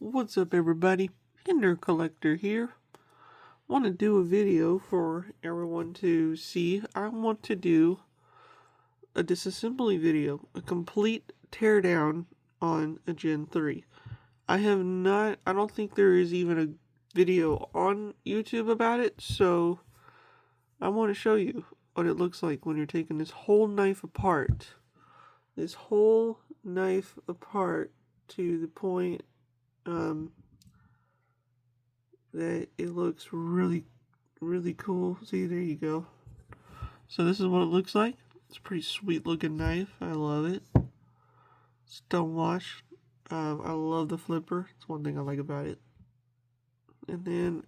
What's up, everybody? Hinder Collector here. Want to do a video for everyone to see. I want to do a disassembly video, a complete teardown on a Gen 3. I don't think there is even a video on YouTube about it, so I want to show you what it looks like when you're taking this whole knife apart. This whole knife apart to the point that it looks really cool. See, there you go. So this is what it looks like. It's a pretty sweet looking knife. I love it. Stone wash. I love the flipper. It's one thing I like about it. And then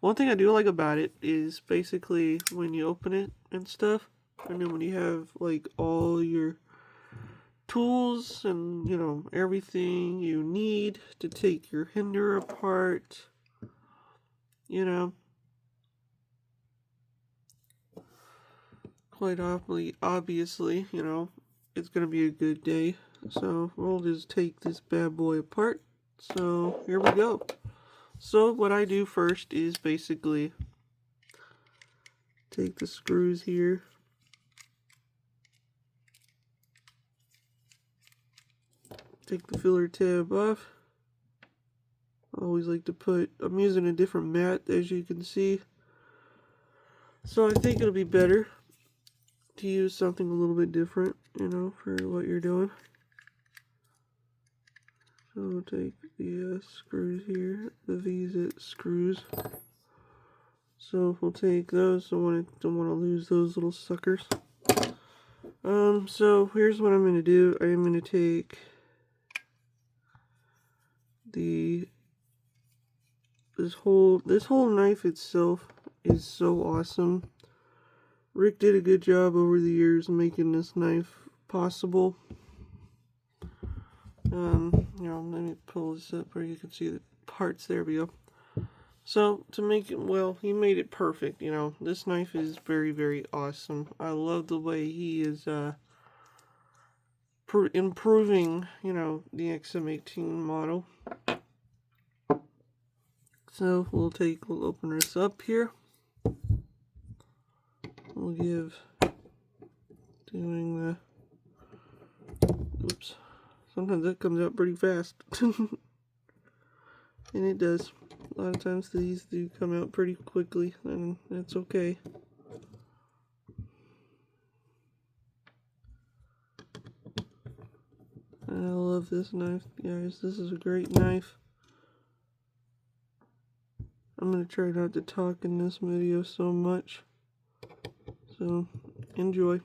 one thing I do like about it is basically when you open it and stuff, and then when you have like all your tools and everything you need to take your Hinderer apart, quite obviously, it's gonna be a good day. So we'll just take this bad boy apart. So here we go. So what I do first is basically take the screws here, take the filler tab off. I always like to I'm using a different mat, as you can see. So I think it'll be better to use something a little bit different, for what you're doing. So we'll take the screws here, the V-zit screws. So we'll take those. Don't want to lose those little suckers. So here's what I'm going to do. I am going to take this whole knife itself is so awesome. Rick did a good job over the years making this knife possible. Let me pull this up where you can see the parts. There we go. So to make it, well, he made it perfect. This knife is very awesome. I love the way he is improving, the Xm18 model. So we'll open this up here. We'll give doing the, oops, sometimes that comes out pretty fast. And it does. A lot of times these do come out pretty quickly, and that's okay. I love this knife, guys. This is a great knife. I'm going to try not to talk in this video so much. So, enjoy.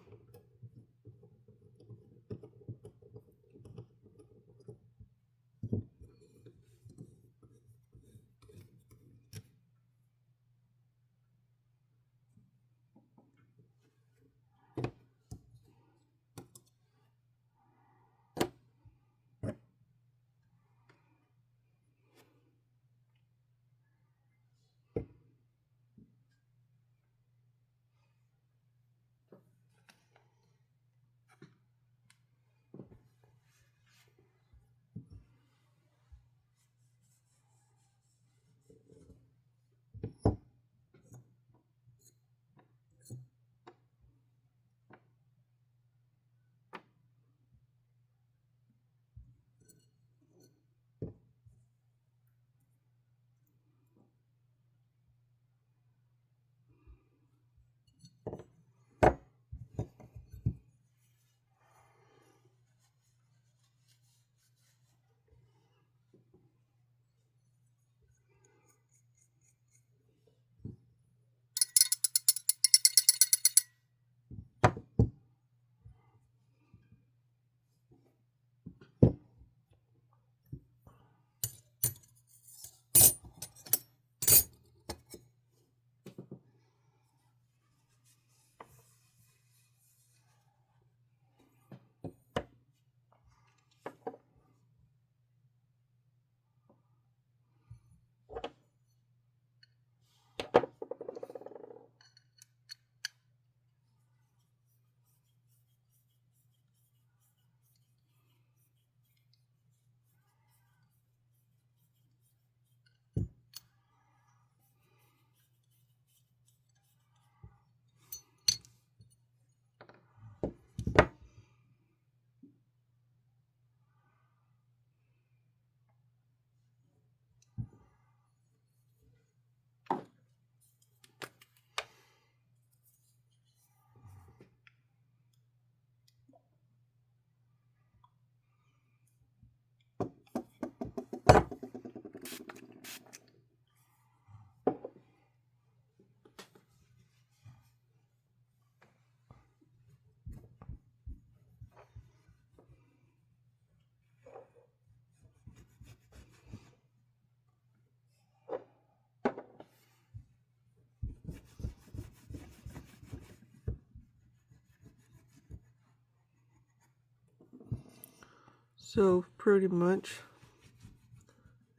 So pretty much,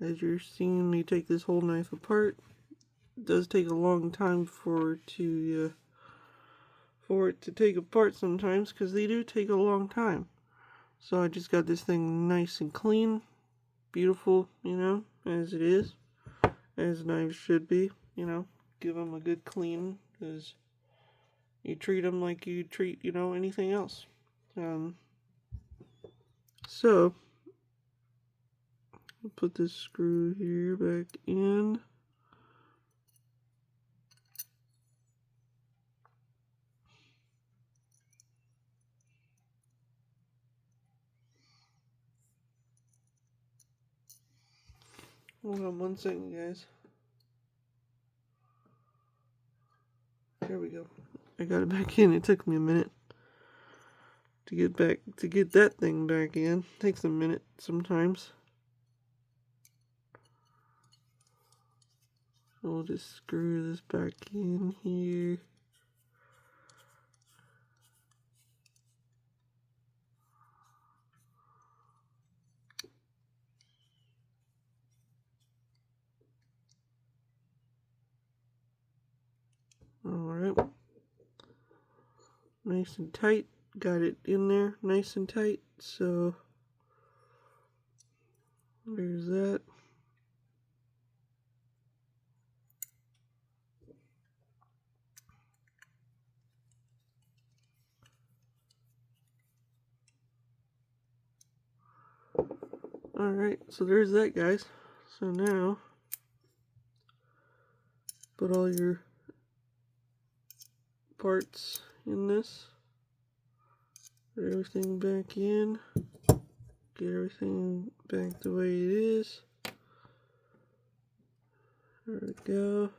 as you're seeing me take this whole knife apart, it does take a long time for it to take apart sometimes, because they do take a long time. So I just got this thing nice and clean, beautiful, you know, as it is, as knives should be, you know. Give them a good clean, because you treat them like you treat, you know, anything else. So I'll put this screw here back in. Hold on 1 second, guys. There we go. I got it back in. It took me a minute to get that thing back in. It takes a minute sometimes. So we'll just screw this back in here. Alright. Nice and tight. Got it in there nice and tight. So there's that. Alright, so there's that, guys. So now, put all your parts in this. Put everything back in. Get everything back the way it is. There we go.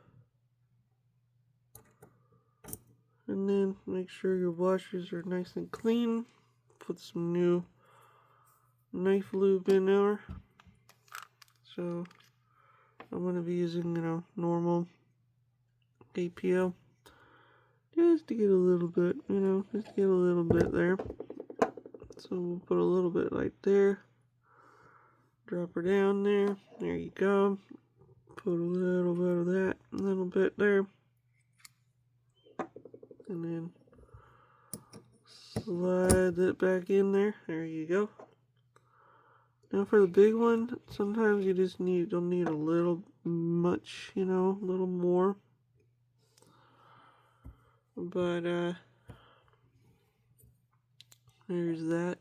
And then make sure your washers are nice and clean. Put some new knife lube in there. So I'm going to be using, you know, normal APL. Just to get a little bit, you know, just to get a little bit there. So we'll put a little bit right there. Drop her down there. There you go. Put a little bit of that, a little bit there. And then slide that back in there. There you go. Now for the big one, sometimes you just don't need a little much, you know, a little more. But there's that.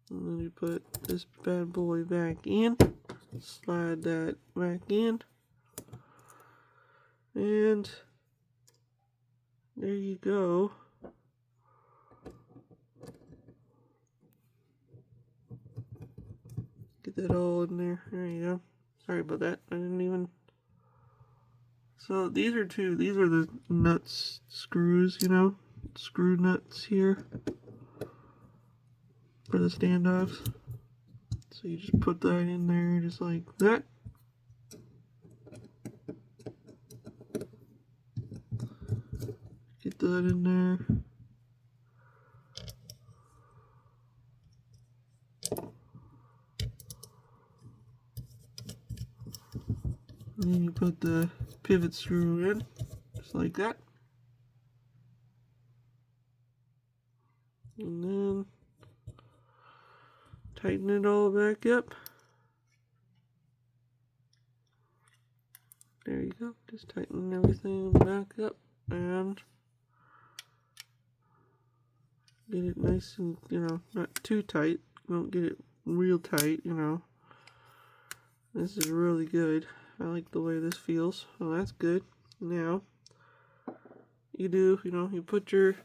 And then you put this bad boy back in. Slide that back in. And there you go. Get that all in there. There you go. Sorry about that. I didn't even. So these are the nuts, screws, you know, screw nuts here for the standoffs. So you just put that in there just like that. Get that in there. And then you put the pivot screw in, just like that. And then tighten it all back up. There you go. Just tighten everything back up and get it nice and, you know, not too tight. Don't get it real tight, you know. This is really good. I like the way this feels. So that's good. Now, you put your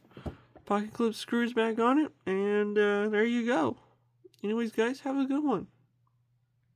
pocket clip screws back on it, and there you go. Anyways, guys, have a good one.